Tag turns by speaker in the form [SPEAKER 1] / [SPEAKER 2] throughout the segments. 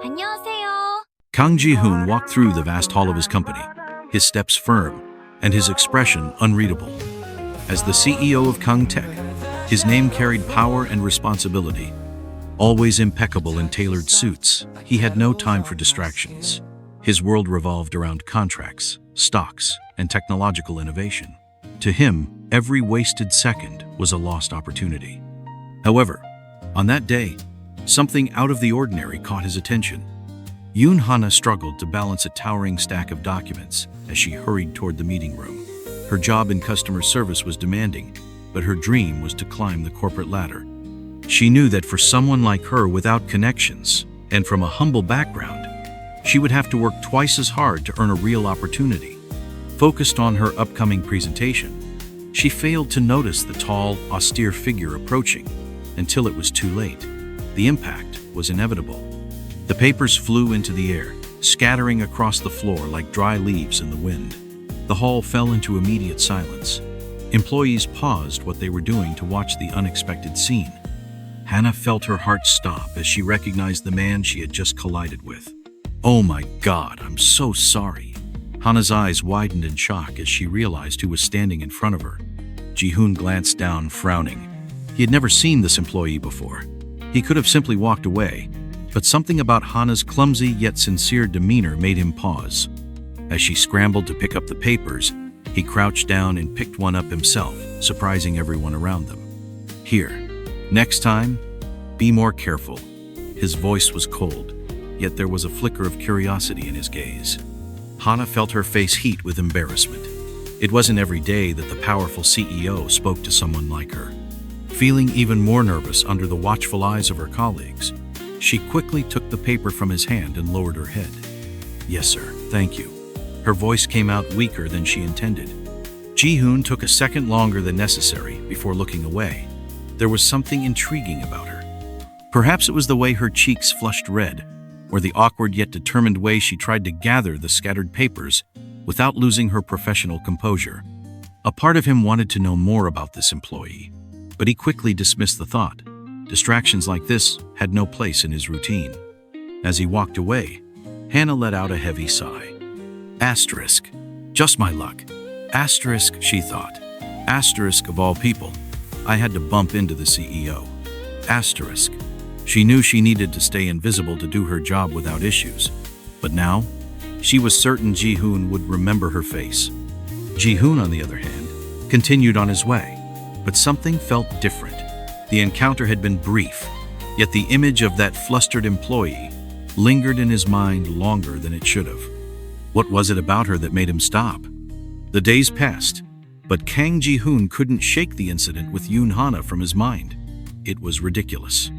[SPEAKER 1] 안녕하세요.
[SPEAKER 2] Kang Ji-hoon walked through the vast hall of his company, his steps firm and his expression unreadable. As the CEO of Kang Tech, his name carried power and responsibility. Always impeccable in tailored suits, he had no time for distractions. His world revolved around contracts, stocks, and technological innovation. To him, every wasted second was a lost opportunity. However, on that day, something out of the ordinary caught his attention. Yoon Hana struggled to balance a towering stack of documents as she hurried toward the meeting room. Her job in customer service was demanding, but her dream was to climb the corporate ladder. She knew that for someone like her without connections and from a humble background, she would have to work twice as hard to earn a real opportunity. Focused on her upcoming presentation, she failed to notice the tall, austere figure approaching until it was too late. The impact was inevitable. The papers flew into the air, scattering across the floor like dry leaves in the wind. The hall fell into immediate silence. Employees paused what they were doing to watch the unexpected scene. Hannah felt her heart stop as she recognized the man she had just collided with. "Oh my God, I'm so sorry." Hannah's eyes widened in shock as she realized who was standing in front of her. Ji-hoon glanced down, frowning. He had never seen this employee before. He could have simply walked away, but something about Hannah's clumsy yet sincere demeanor made him pause. As she scrambled to pick up the papers, he crouched down and picked one up himself, surprising everyone around them. "Here. Next time, be more careful." His voice was cold, yet there was a flicker of curiosity in his gaze. Hannah felt her face heat with embarrassment. It wasn't every day that the powerful CEO spoke to someone like her. Feeling even more nervous under the watchful eyes of her colleagues, she quickly took the paper from his hand and lowered her head. "Yes, sir, thank you." Her voice came out weaker than she intended. Ji-hoon took a second longer than necessary before looking away. There was something intriguing about her. Perhaps it was the way her cheeks flushed red, or the awkward yet determined way she tried to gather the scattered papers without losing her professional composure. A part of him wanted to know more about this employee, but he quickly dismissed the thought. Distractions like this had no place in his routine. As he walked away, Hannah let out a heavy sigh. Asterisk. Just my luck. Asterisk, she thought. Asterisk of all people. I had to bump into the CEO. Asterisk. She knew she needed to stay invisible to do her job without issues. But now, she was certain Ji-hoon would remember her face. Ji-hoon, on the other hand, continued on his way. But something felt different. The encounter had been brief, yet the image of that flustered employee lingered in his mind longer than it should have. What was it about her that made him stop? The days passed, but Kang Ji-hoon couldn't shake the incident with Yoon Hana from his mind. It was ridiculous.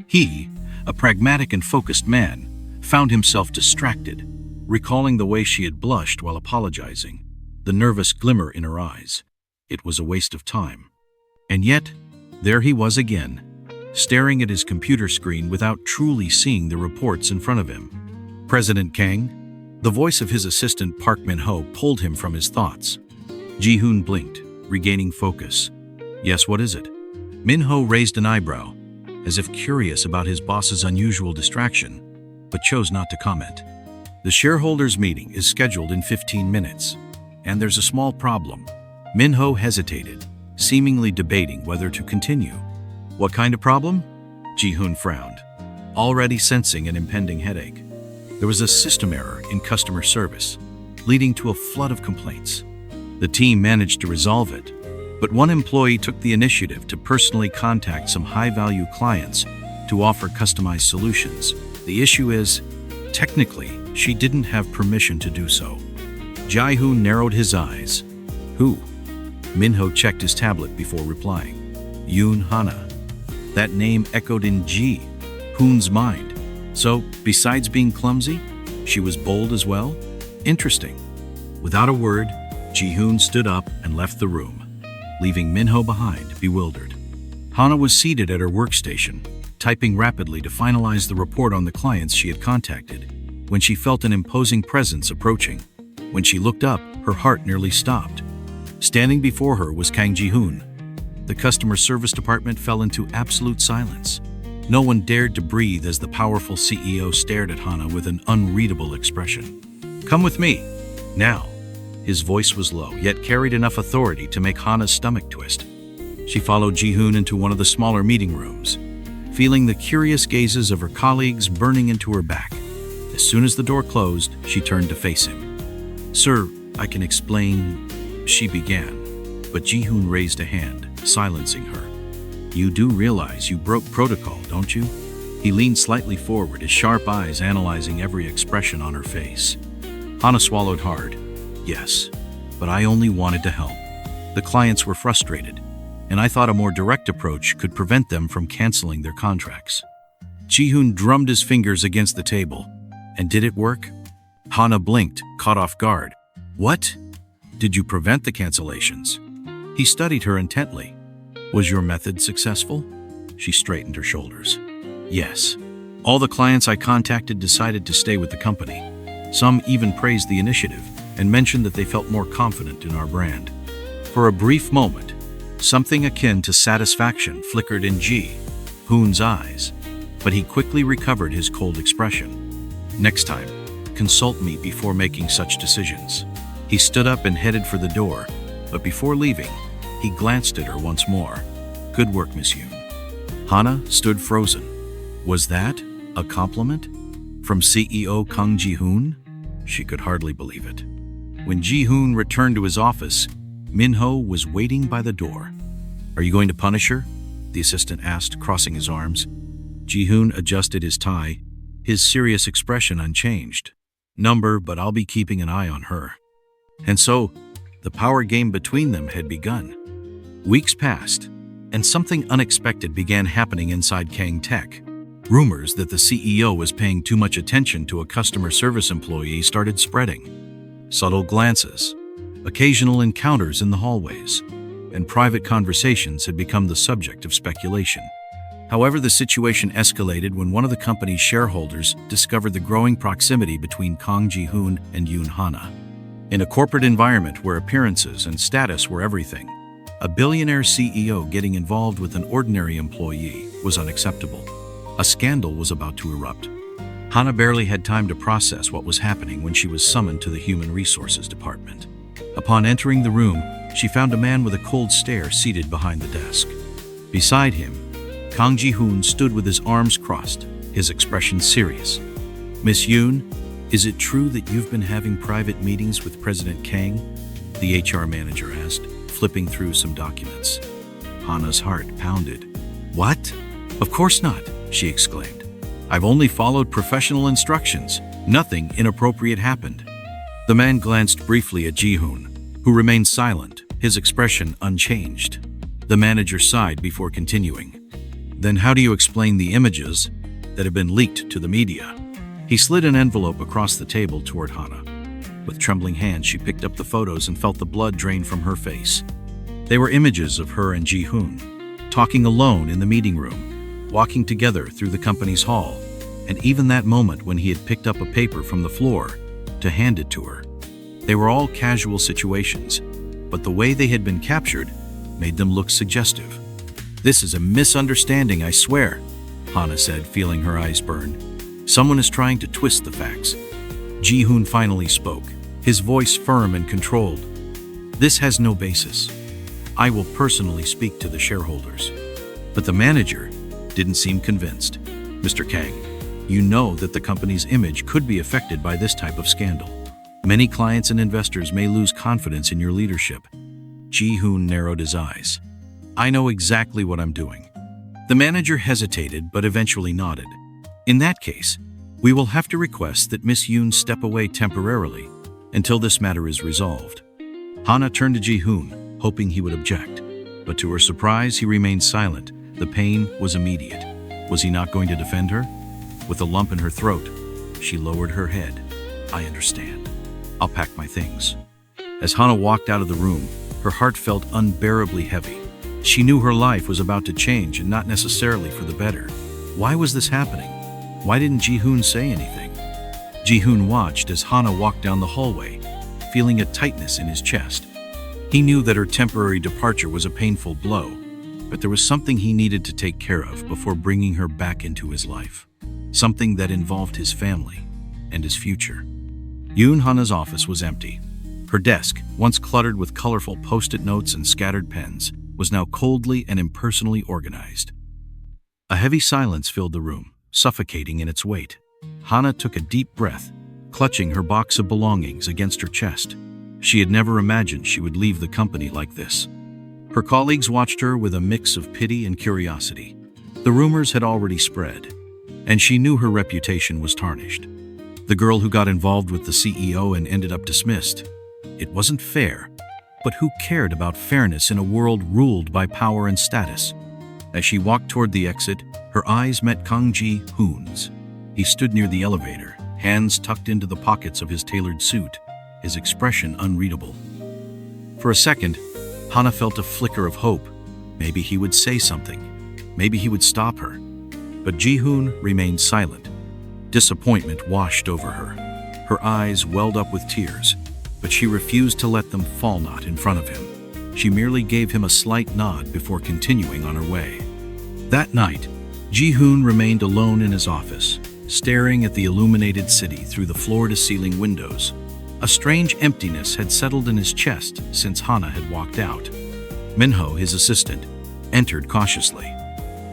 [SPEAKER 2] He, a pragmatic and focused man, found himself distracted, recalling the way she had blushed while apologizing, the nervous glimmer in her eyes. It was a waste of time. And yet, there he was again, staring at his computer screen without truly seeing the reports in front of him. "President Kang?" The voice of his assistant Park Min-ho pulled him from his thoughts. Ji-hoon blinked, regaining focus. "Yes, what is it?" Min-ho raised an eyebrow, as if curious about his boss's unusual distraction, but chose not to comment. "The shareholders' meeting is scheduled in 15 minutes, and there's a small problem." Min-ho hesitated, seemingly debating whether to continue. "What kind of problem?" Ji-hoon frowned, already sensing an impending headache. There was a system error in customer service, leading to a flood of complaints. The team managed to resolve it, but one employee took the initiative to personally contact some high-value clients to offer customized solutions. The issue is, technically, she didn't have permission to do so. Ji-hoon narrowed his eyes. "Who?" Min-ho checked his tablet before replying. "Yoon Hana." That name echoed in Ji-hoon's mind. So, besides being clumsy, she was bold as well? Interesting. Without a word, Ji-hoon stood up and left the room, leaving Min-ho behind, bewildered. Hana was seated at her workstation, typing rapidly to finalize the report on the clients she had contacted, when she felt an imposing presence approaching. When she looked up, her heart nearly stopped. Standing before her was Kang Ji-hoon. The customer service department fell into absolute silence. No one dared to breathe as the powerful CEO stared at Hana with an unreadable expression. "Come with me, now." His voice was low, yet carried enough authority to make Hana's stomach twist. She followed Ji-hoon into one of the smaller meeting rooms, feeling the curious gazes of her colleagues burning into her back. As soon as the door closed, she turned to face him. "Sir, I can explain," she began, but Ji-hoon raised a hand, silencing her. "You do realize you broke protocol, don't you?" He leaned slightly forward, his sharp eyes analyzing every expression on her face. Hana swallowed hard. "Yes, but I only wanted to help. The clients were frustrated, and I thought a more direct approach could prevent them from canceling their contracts." Ji-hoon drummed his fingers against the table. "And did it work?" Hana blinked, caught off guard. "What? Did you prevent the cancellations?" He studied her intently. "Was your method successful?" She straightened her shoulders. "Yes. All the clients I contacted decided to stay with the company. Some even praised the initiative and mentioned that they felt more confident in our brand." For a brief moment, something akin to satisfaction flickered in Ji-hoon's eyes, but he quickly recovered his cold expression. "Next time, consult me before making such decisions." He stood up and headed for the door, but before leaving, he glanced at her once more. "Good work, Miss Yoon." Hana stood frozen. Was that a compliment? From CEO Kang Ji-hoon? She could hardly believe it. When Ji-hoon returned to his office, Min-ho was waiting by the door. "Are you going to punish her?" the assistant asked, crossing his arms. Ji-hoon adjusted his tie, his serious expression unchanged. "Number, but I'll be keeping an eye on her." And so, the power game between them had begun. Weeks passed, and something unexpected began happening inside Kang Tech. Rumors that the CEO was paying too much attention to a customer service employee started spreading. Subtle glances, occasional encounters in the hallways, and private conversations had become the subject of speculation. However, the situation escalated when one of the company's shareholders discovered the growing proximity between Kang Ji-hoon and Yoon Hana. In a corporate environment where appearances and status were everything, a billionaire CEO getting involved with an ordinary employee was unacceptable. A scandal was about to erupt. Hana barely had time to process what was happening when she was summoned to the Human Resources Department. Upon entering the room, she found a man with a cold stare seated behind the desk. Beside him, Kang Ji-hoon stood with his arms crossed, his expression serious. "Miss Yoon, is it true that you've been having private meetings with President Kang?" the HR manager asked, flipping through some documents. Hana's heart pounded. "What? Of course not," she exclaimed. "I've only followed professional instructions. Nothing inappropriate happened." The man glanced briefly at Ji-hoon, who remained silent, his expression unchanged. The manager sighed before continuing. "Then how do you explain the images that have been leaked to the media?" He slid an envelope across the table toward Hana. With trembling hands, she picked up the photos and felt the blood drain from her face. They were images of her and Ji-hoon, talking alone in the meeting room, walking together through the company's hall, and even that moment when he had picked up a paper from the floor to hand it to her. They were all casual situations, but the way they had been captured made them look suggestive. "This is a misunderstanding, I swear," Hana said, feeling her eyes burn. "Someone is trying to twist the facts." Ji-hoon finally spoke, his voice firm and controlled. "This has no basis. I will personally speak to the shareholders." But the manager didn't seem convinced. "Mr. Kang, you know that the company's image could be affected by this type of scandal. Many clients and investors may lose confidence in your leadership." Ji-hoon narrowed his eyes. "I know exactly what I'm doing." The manager hesitated but eventually nodded. "In that case, we will have to request that Miss Yoon step away temporarily until this matter is resolved." Hana turned to Ji-hoon, hoping he would object. But to her surprise, he remained silent. The pain was immediate. Was he not going to defend her? With a lump in her throat, she lowered her head. "I understand. I'll pack my things." As Hana walked out of the room, her heart felt unbearably heavy. She knew her life was about to change, and not necessarily for the better. Why was this happening? Why didn't Ji-hoon say anything? Ji-hoon watched as Hana walked down the hallway, feeling a tightness in his chest. He knew that her temporary departure was a painful blow, but there was something he needed to take care of before bringing her back into his life. Something that involved his family and his future. Yoon Hana's office was empty. Her desk, once cluttered with colorful post-it notes and scattered pens, was now coldly and impersonally organized. A heavy silence filled the room, suffocating in its weight. Hana took a deep breath, clutching her box of belongings against her chest. She had never imagined she would leave the company like this. Her colleagues watched her with a mix of pity and curiosity. The rumors had already spread, and she knew her reputation was tarnished. The girl who got involved with the CEO and ended up dismissed. It wasn't fair, but who cared about fairness in a world ruled by power and status? As she walked toward the exit, her eyes met Kang Ji-hoon's. He stood near the elevator, hands tucked into the pockets of his tailored suit, his expression unreadable. For a second, Hana felt a flicker of hope. Maybe he would say something. Maybe he would stop her. But Ji-hoon remained silent. Disappointment washed over her. Her eyes welled up with tears, but she refused to let them fall not in front of him. She merely gave him a slight nod before continuing on her way. That night, Ji-hoon remained alone in his office, staring at the illuminated city through the floor-to-ceiling windows. A strange emptiness had settled in his chest since Hana had walked out. Minho, his assistant, entered cautiously.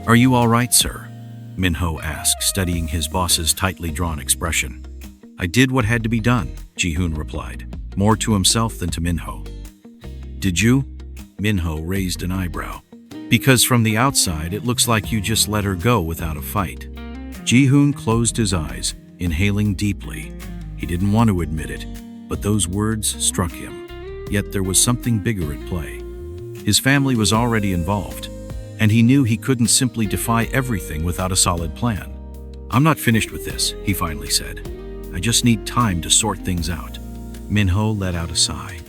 [SPEAKER 2] "Are you all right, sir?" Minho asked, studying his boss's tightly drawn expression. "I did what had to be done," Ji-hoon replied, more to himself than to Minho. "Did you?" Minho raised an eyebrow. "Because from the outside, it looks like you just let her go without a fight." Ji-hoon closed his eyes, inhaling deeply. He didn't want to admit it, but those words struck him. Yet there was something bigger at play. His family was already involved, and he knew he couldn't simply defy everything without a solid plan. "I'm not finished with this," he finally said. "I just need time to sort things out." Minho let out a sigh.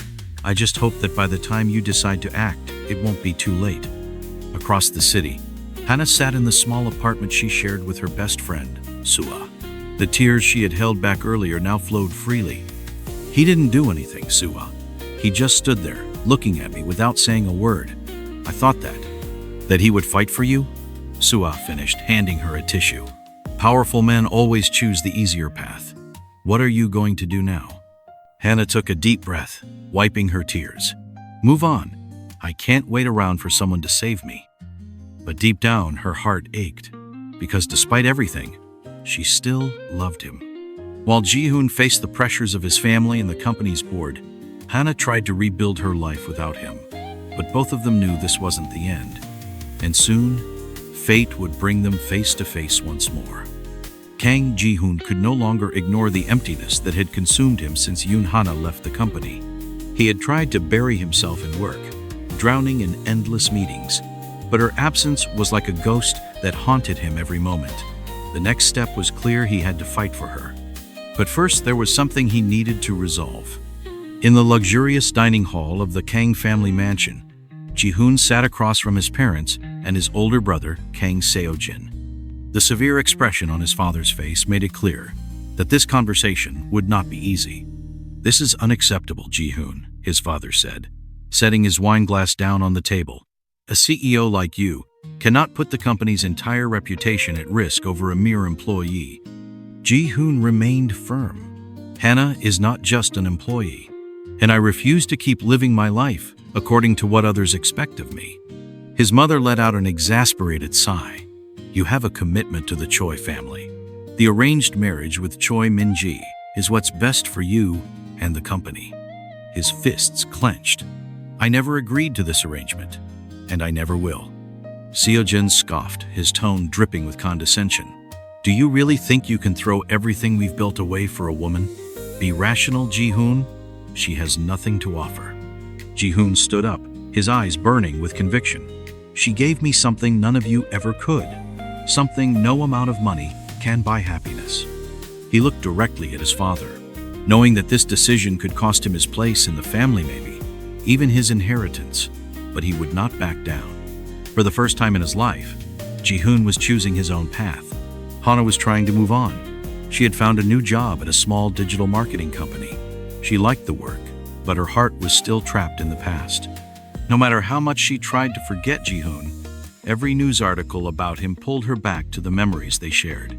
[SPEAKER 2] "I just hope that by the time you decide to act, it won't be too late." Across the city, Hana sat in the small apartment she shared with her best friend, Sua. The tears she had held back earlier now flowed freely. "He didn't do anything, Sua. He just stood there, looking at me without saying a word. I thought that he would fight for you?" Sua finished, handing her a tissue. "Powerful men always choose the easier path. What are you going to do now?" Hana took a deep breath, wiping her tears. "Move on. I can't wait around for someone to save me." But deep down, her heart ached, because despite everything, she still loved him. While Ji-hoon faced the pressures of his family and the company's board, Hana tried to rebuild her life without him. But both of them knew this wasn't the end. And soon, fate would bring them face to face once more. Kang Ji-hoon could no longer ignore the emptiness that had consumed him since Yoon Hana left the company. He had tried to bury himself in work, drowning in endless meetings, but her absence was like a ghost that haunted him every moment. The next step was clear: he had to fight for her. But first, there was something he needed to resolve. In the luxurious dining hall of the Kang family mansion, Ji-hoon sat across from his parents and his older brother, Kang Seo-jin. The severe expression on his father's face made it clear that this conversation would not be easy. "This is unacceptable, Ji-hoon," his father said, setting his wine glass down on the table. "A CEO like you cannot put the company's entire reputation at risk over a mere employee." Ji-hoon remained firm. "Hana is not just an employee, and I refuse to keep living my life according to what others expect of me." His mother let out an exasperated sigh. "You have a commitment to the Choi family. The arranged marriage with Choi Min-ji is what's best for you and the company." His fists clenched. "I never agreed to this arrangement, and I never will." Seo-jin scoffed, his tone dripping with condescension. "Do you really think you can throw everything we've built away for a woman? Be rational, Ji-hoon. She has nothing to offer." Ji-hoon stood up, his eyes burning with conviction. "She gave me something none of you ever could. Something no amount of money can buy happiness." He looked directly at his father, knowing that this decision could cost him his place in the family, maybe even his inheritance, but he would not back down. For the first time in his life, Ji-hoon was choosing his own path. Hana was trying to move on. She had found a new job at a small digital marketing company. She liked the work, but her heart was still trapped in the past. No matter how much she tried to forget Ji-hoon, Every news article about him pulled her back to the memories they shared.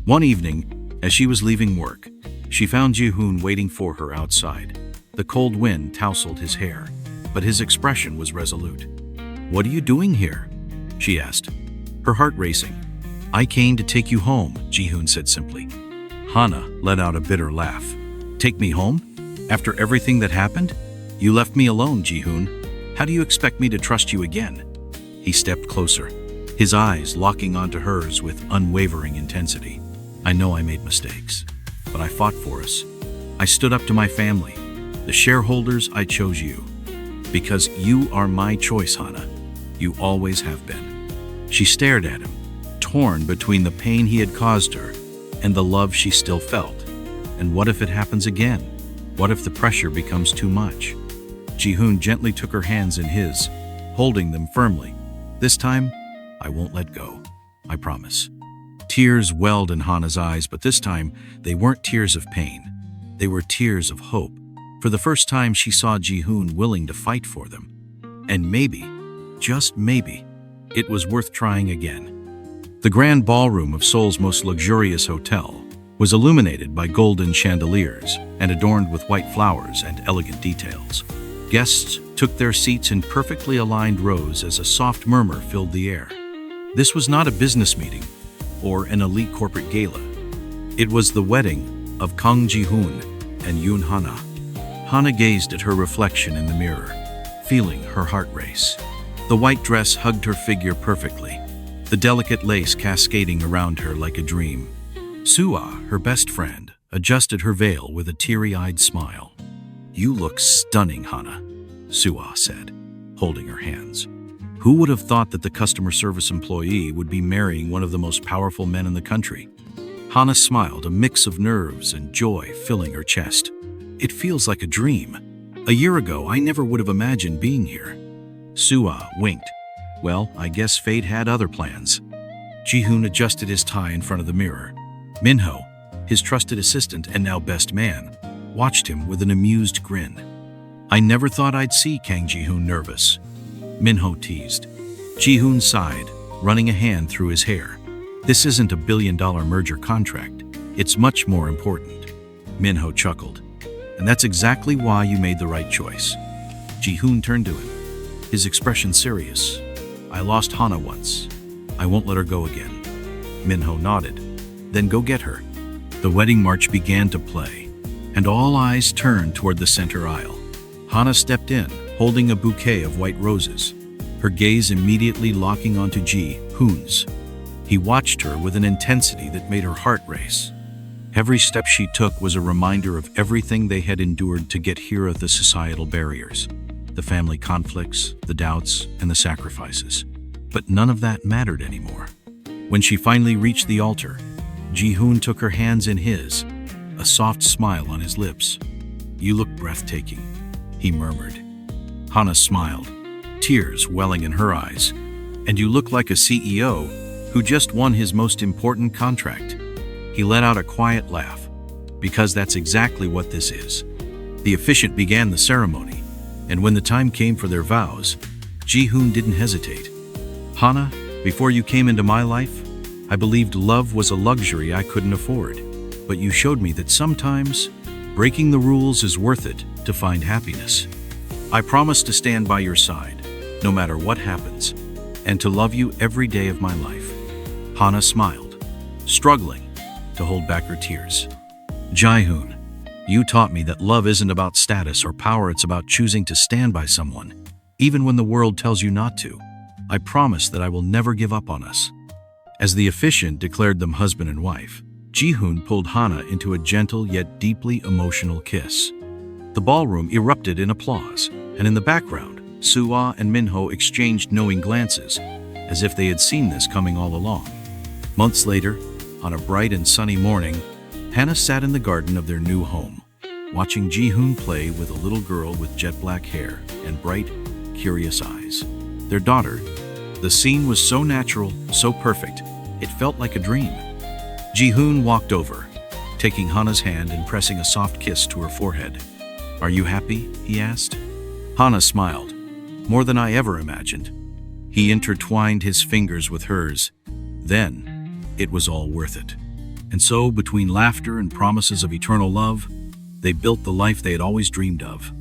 [SPEAKER 2] One evening, as she was leaving work, she found Ji-hoon waiting for her outside. The cold wind tousled his hair, but his expression was resolute. "What are you doing here?" she asked, her heart racing. "I came to take you home," Ji-hoon said simply. Hana let out a bitter laugh. "Take me home? After everything that happened? You left me alone, Ji-hoon. How do you expect me to trust you again?" He stepped closer, his eyes locking onto hers with unwavering intensity. "I know I made mistakes, but I fought for us. I stood up to my family, the shareholders. I chose you. Because you are my choice, Hana. You always have been." She stared at him, torn between the pain he had caused her and the love she still felt. And what if it happens again? What if the pressure becomes too much? Ji-hoon gently took her hands in his, holding them firmly. "This time, I won't let go. I promise." Tears welled in Hana's eyes, but this time, they weren't tears of pain. They were tears of hope. For the first time, she saw Ji-hoon willing to fight for them. And maybe, just maybe, it was worth trying again. The grand ballroom of Seoul's most luxurious hotel was illuminated by golden chandeliers and adorned with white flowers and elegant details. Guests took their seats in perfectly aligned rows as a soft murmur filled the air. This was not a business meeting or an elite corporate gala. It was the wedding of Kang Ji-hoon and Yoon Hana. Hana gazed at her reflection in the mirror, feeling her heart race. The white dress hugged her figure perfectly, the delicate lace cascading around her like a dream. Soo-ah, her best friend, adjusted her veil with a teary-eyed smile. "You look stunning, Hana," Soo-ah said, holding her hands. Who would have thought that the customer service employee would be marrying one of the most powerful men in the country? Hana smiled, a mix of nerves and joy filling her chest. "It feels like a dream. A year ago, I never would have imagined being here." Soo-ah winked. "Well, I guess fate had other plans." Ji-hoon adjusted his tie in front of the mirror. Minho, his trusted assistant and now best man, watched him with an amused grin. "I never thought I'd see Kang Ji-hoon nervous," Minho teased. Ji-hoon sighed, running a hand through his hair. "This isn't a billion-dollar merger contract. It's much more important." Minho chuckled. "And that's exactly why you made the right choice." Ji-hoon turned to him, his expression serious. "I lost Hana once. I won't let her go again." Minho nodded. "Then go get her." The wedding march began to play, and all eyes turned toward the center aisle. Hana stepped in, holding a bouquet of white roses, her gaze immediately locking onto Ji-hoon's. He watched her with an intensity that made her heart race. Every step she took was a reminder of everything they had endured to get here, of the societal barriers, the family conflicts, the doubts, and the sacrifices. But none of that mattered anymore. When she finally reached the altar, Ji-hoon took her hands in his, a soft smile on his lips. "You look breathtaking," he murmured. Hana smiled, tears welling in her eyes. "And you look like a CEO who just won his most important contract." He let out a quiet laugh. "Because that's exactly what this is." The officiant began the ceremony, and when the time came for their vows, Ji-hoon didn't hesitate. "Hana, before you came into my life, I believed love was a luxury I couldn't afford. But you showed me that sometimes breaking the rules is worth it to find happiness. I promise to stand by your side, no matter what happens, and to love you every day of my life." Hana smiled, struggling to hold back her tears. "Ji-hoon, you taught me that love isn't about status or power, it's about choosing to stand by someone, even when the world tells you not to. I promise that I will never give up on us." As the officiant declared them husband and wife, Ji-hoon pulled Hana into a gentle yet deeply emotional kiss. The ballroom erupted in applause, and in the background, Soo-ah and Minho exchanged knowing glances, as if they had seen this coming all along. Months later, on a bright and sunny morning, Hana sat in the garden of their new home, watching Ji-hoon play with a little girl with jet black hair and bright, curious eyes. Their daughter. The scene was so natural, so perfect, it felt like a dream. Ji-hoon walked over, taking Hana's hand and pressing a soft kiss to her forehead. "Are you happy?" he asked. Hana smiled. "More than I ever imagined." He intertwined his fingers with hers. Then, it was all worth it. And so, between laughter and promises of eternal love, they built the life they had always dreamed of.